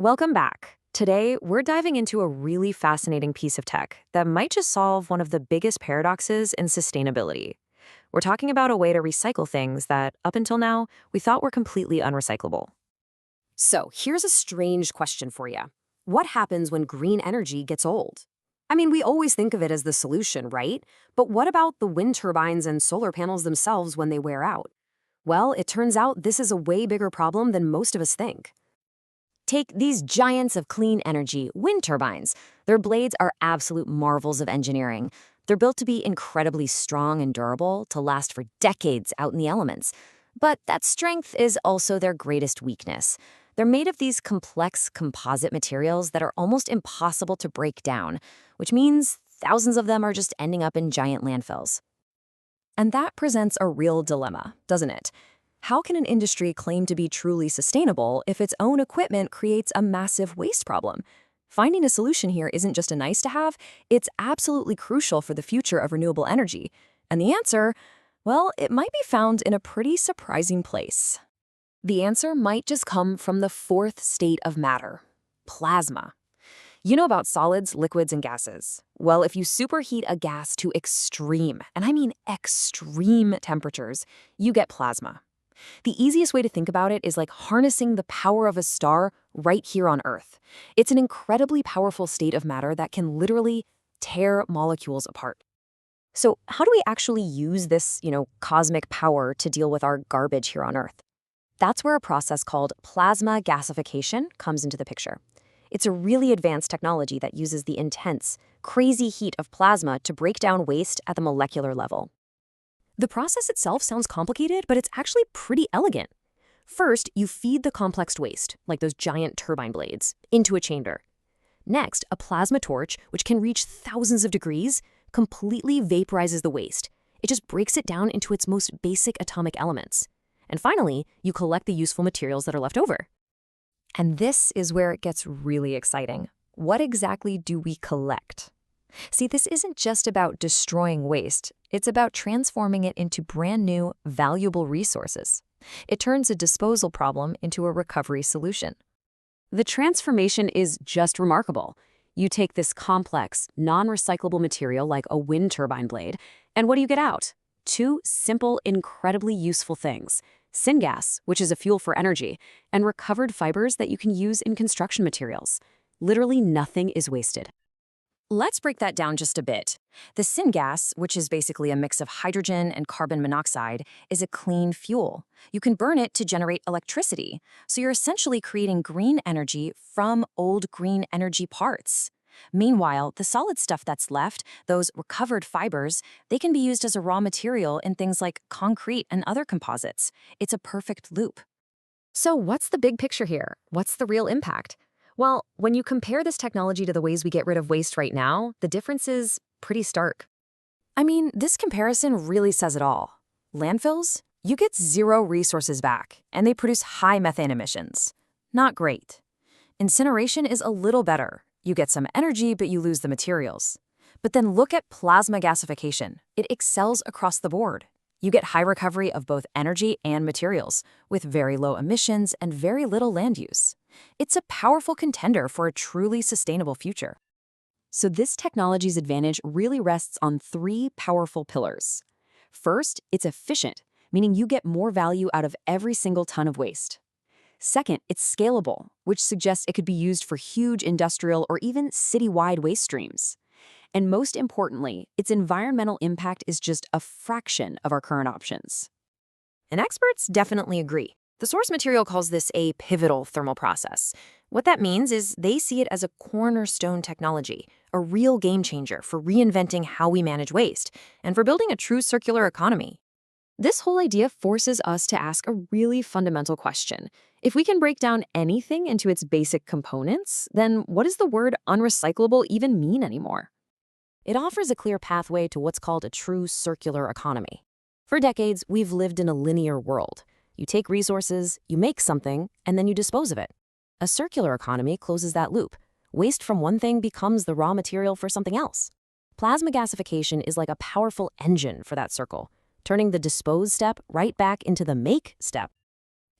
Welcome back. Today, we're diving into a really fascinating piece of tech that might just solve one of the biggest paradoxes in sustainability. We're talking about a way to recycle things that, up until now, we thought were completely unrecyclable. So, here's a strange question for you. What happens when green energy gets old? I mean, we always think of it as the solution, right? But what about the wind turbines and solar panels themselves when they wear out? Well, it turns out this is a way bigger problem than most of us think. Take these giants of clean energy, wind turbines. Their blades are absolute marvels of engineering. They're built to be incredibly strong and durable, to last for decades out in the elements. But that strength is also their greatest weakness. They're made of these complex composite materials that are almost impossible to break down, which means thousands of them are just ending up in giant landfills. And that presents a real dilemma, doesn't it? How can an industry claim to be truly sustainable if its own equipment creates a massive waste problem? Finding a solution here isn't just a nice to have, it's absolutely crucial for the future of renewable energy. And the answer, well, it might be found in a pretty surprising place. The answer might just come from the fourth state of matter, plasma. You know about solids, liquids, and gases. Well, if you superheat a gas to extreme, and I mean extreme temperatures, you get plasma. The easiest way to think about it is like harnessing the power of a star right here on Earth. It's an incredibly powerful state of matter that can literally tear molecules apart. So how do we actually use this, cosmic power to deal with our garbage here on Earth? That's where a process called plasma gasification comes into the picture. It's a really advanced technology that uses the intense, crazy heat of plasma to break down waste at the molecular level. The process itself sounds complicated, but it's actually pretty elegant. First, you feed the complex waste, like those giant turbine blades, into a chamber. Next, a plasma torch, which can reach thousands of degrees, completely vaporizes the waste. It just breaks it down into its most basic atomic elements. And finally, you collect the useful materials that are left over. And this is where it gets really exciting. What exactly do we collect? See, this isn't just about destroying waste. It's about transforming it into brand new, valuable resources. It turns a disposal problem into a recovery solution. The transformation is just remarkable. You take this complex, non-recyclable material like a wind turbine blade, and what do you get out? Two simple, incredibly useful things. Syngas, which is a fuel for energy, and recovered fibers that you can use in construction materials. Literally nothing is wasted. Let's break that down just a bit. The syngas, which is basically a mix of hydrogen and carbon monoxide, is a clean fuel. You can burn it to generate electricity, so you're essentially creating green energy from old green energy parts. Meanwhile, the solid stuff that's left, those recovered fibers, they can be used as a raw material in things like concrete and other composites. It's a perfect loop. So what's the big picture here? What's the real impact? Well, when you compare this technology to the ways we get rid of waste right now, the difference is pretty stark. I mean, this comparison really says it all. Landfills? You get zero resources back, and they produce high methane emissions. Not great. Incineration is a little better. You get some energy, but you lose the materials. But then look at plasma gasification. It excels across the board. You get high recovery of both energy and materials, with very low emissions and very little land use. It's a powerful contender for a truly sustainable future. So this technology's advantage really rests on three powerful pillars. First, it's efficient, meaning you get more value out of every single ton of waste. Second, it's scalable, which suggests it could be used for huge industrial or even citywide waste streams. And most importantly, its environmental impact is just a fraction of our current options. And experts definitely agree. The source material calls this a pivotal thermal process. What that means is they see it as a cornerstone technology, a real game changer for reinventing how we manage waste and for building a true circular economy. This whole idea forces us to ask a really fundamental question. If we can break down anything into its basic components, then what does the word unrecyclable even mean anymore? It offers a clear pathway to what's called a true circular economy. For decades, we've lived in a linear world. You take resources, you make something, and then you dispose of it. A circular economy closes that loop. Waste from one thing becomes the raw material for something else. Plasma gasification is like a powerful engine for that circle, turning the dispose step right back into the make step.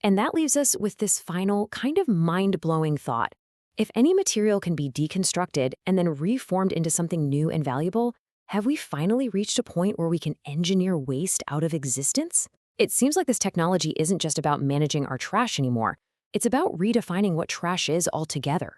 And that leaves us with this final, kind of mind-blowing thought. If any material can be deconstructed and then reformed into something new and valuable, have we finally reached a point where we can engineer waste out of existence? It seems like this technology isn't just about managing our trash anymore. It's about redefining what trash is altogether.